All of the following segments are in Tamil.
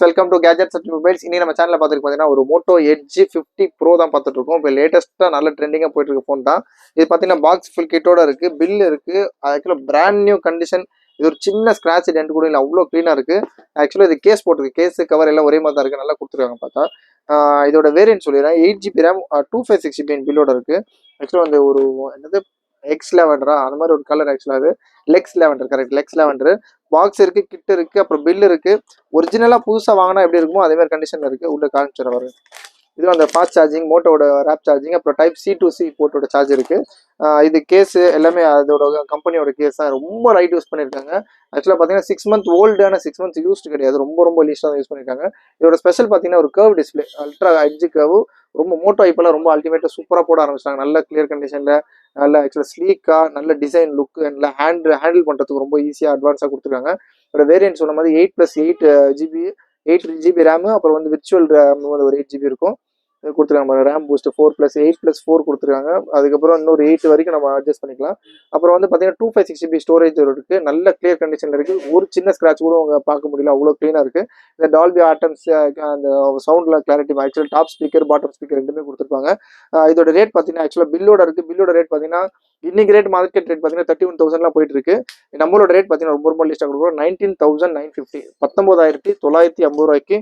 Welcome to gadgets and mobiles. இன்னைக்கு நம்ம சேனல்ல பார்த்துட்டு பார்த்தீங்கன்னா ஒரு மோட்டோ எட்ஜ் 50 ப்ரோ தான் பார்த்துட்டு இருக்கோம். இப்போ லேட்டஸ்ட்டாக நல்ல ட்ரெண்டிங்காக போயிட்டு இருக்க ஃபோன் தான் இது. பார்த்தீங்கன்னா பாக்ஸ் ஃபுல் கிட்டோட இருக்கு, பில் இருக்கு. ஆக்சுவலாக பிராண்ட் நியூ கண்டிஷன். இது ஒரு சின்ன ஸ்கிராட்ச் டென்ட் கூட இல்லை, அவ்வளோ க்ளீனாக இருக்கு. ஆக்சுவலாக இது கேஸ் போட்டிருக்கு, கேஸ் கவர் எல்லாம் ஒரே மாதிரி தான் இருக்கு, நல்லா கொடுத்துருக்காங்க பார்த்தா. இதோட வேரியன்ட் சொல்லிடுறேன். 8GB RAM 256GB பில்லோட இருக்கு. ஆக்சுவலாக வந்து ஒரு என்னது எக்ஸ் லெவண்டரா அந்த மாதிரி ஒரு கலர். ஆக்சுவலாக அது Lux lavender, correct, Lux lavender. Box இருக்கு, கிட் இருக்கு, அப்புறம் பில் இருக்கு. ஒரிஜினலா புதுசா வாங்கினா எப்படி இருக்குமோ அதே மாதிரி கண்டிஷன்ல இருக்கு. உள்ள காமிச்சிட வரும். இது அந்த ஃபாஸ்ட் சார்ஜிங், மோட்டோட ரேப் சார்ஜிங், அப்புறம் டைப் சி டு சி போர்ட்டோட சார்ஜ் இருக்கு. இது கேஸ் எல்லாமே அதோட கம்பெனியோட கேஸ் தான். ரொம்ப லைட் யூஸ் பண்ணியிருக்காங்க. ஆக்சுவலாக பார்த்தீங்கன்னா 6 மந்த் ஓல்டான 6 மந்த் யூஸ்டு கிடையாது, ரொம்ப லீஸ்டாக தான் யூஸ் பண்ணியிருக்காங்க. இதோட ஸ்பெஷல் பார்த்தீங்கன்னா ஒரு curve display, ultra edge curve. ரொம்ப மோட்டோ ஐப்பெல்லாம் ரொம்ப அல்டிமேட்டாக சூப்பராக போட ஆரம்பிச்சிட்டாங்க. நல்ல கிளியர் கண்டிஷனில், நல்ல ஆக்சுவலாக ஸ்லீக்காக, நல்ல டிசைன் லுக், நல்ல ஹேண்டில் பண்ணுறதுக்கு ரொம்ப ஈஸியாக அட்வான்ஸாக கொடுத்துருக்காங்க. இதோட வேரியன்ட் சொன்ன மாதிரி 8+8 GB, 8GB ரேமு, அப்புறம் வந்து விர்ச்சுவல் ரேம் வந்து ஒரு 8GB இருக்கும் கொடுத்துருக்காங்க. ரேம் பூஸ்ட் 4+8+4 கொடுத்துருக்காங்க. அதுக்கப்புறம் இன்னொரு 8 வரைக்கும் நம்ம அட்ஜஸ்ட் பண்ணிக்கலாம். அப்புறம் வந்து பார்த்தீங்கன்னா 256GB ஸ்டோரேஜ் இருக்கு. நல்ல கிளியர் கண்டிஷனில் இருக்கு. ஒரு சின்ன ஸ்கிராட்ச் கூட அவங்க பார்க்க முடியல, அவ்வளோ க்ளீனாக இருக்கு. இந்த டால்பி ஆட்டம்ஸ் அந்த சவுண்ட்ல கிளாரிட்டி, ஆக்சுவலாக டாப் ஸ்பீக்கர் பாட்டம் ஸ்பீக்கர் ரெண்டுமே கொடுத்துருப்பாங்க. இதோட ரேட் பார்த்தீங்கன்னா ஆக்சுவலாக பில்லோட இருக்கு. பில்லோட ரேட் பார்த்தீங்கன்னா இன்னைக்கு ரேட் மார்க்கெட் ரேட் பார்த்தீங்கன்னா 31,000 போயிட்டு இருக்கு. நம்மளோட ரேட் பார்த்தீங்கன்னா ரொம்ப லீஸ்டாக கொடுக்குறோம். 19,950, 19,950 ரூபாய்க்கு.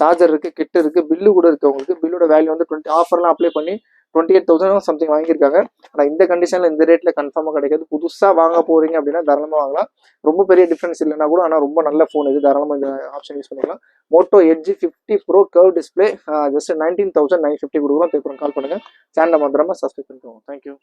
சார்ஜர் இருக்கு, கிட் இருக்கு, பில்லு கூட இருக்கு. உங்களுக்கு பில்லோட வேல்யூ வந்து 20 ஆஃபர்லாம் அப்ளை பண்ணி 28,000 சம்திங் வாங்கியிருக்காங்க. ஆனால் இந்த கண்டிஷனில் இந்த ரேட்டில் கன்ஃபார்மாக கிடைக்காது. புதுசாக வாங்க போறீங்க அப்படின்னா தாராளமாக வாங்கலாம். ரொம்ப பெரிய டிஃப்ரென்ஸ் இல்லைன்னா கூட, ஆனால் ரொம்ப நல்ல ஃபோன் இது. தாராளமாக இந்த ஆப்ஷன் யூஸ் பண்ணிக்கலாம். Moto Edge 50 pro curve display, just 19,950 கொடுக்குறோம். திருப்பி கால் பண்ணுங்க. சேனலை மாத்திரமா சப்ஸ்கிரைப் பண்ணிக்கோங்க. தேங்க்யூ.